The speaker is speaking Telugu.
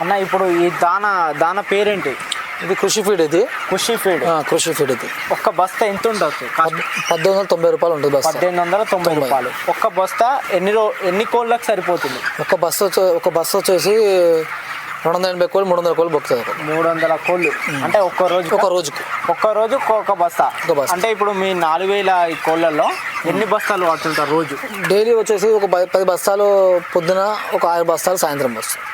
అన్న ఇప్పుడు ఈ దాన పేరేంటి? ఇది కృషి ఫీడ్. ఇది కృషి ఫీడ్. కృషి ఫీడ్. ఇది ఒక్క బస్తా ఎంత ఉంటుంది? 1890 రూపాయలు ఉంటుంది బస్తా. 1890 రూపాయలు. ఒక్క బస్తా ఎన్ని కోళ్ళకి సరిపోతుంది? ఒక బస్తా వచ్చేసి 280 కోళ్ళు 300 కోళ్ళు బొక్కుతుంది. 300 కోళ్ళు అంటే ఒక్క రోజుకి ఒక బస్తా. అంటే ఇప్పుడు మీ 4000 కోళ్ళల్లో ఎన్ని బస్తాలు వాడుతుంటారు రోజు? డైలీ వచ్చేసి ఒక 10 బస్తాలు పొద్దున, ఒక 6 బస్తాలు సాయంత్రం వస్తాయి.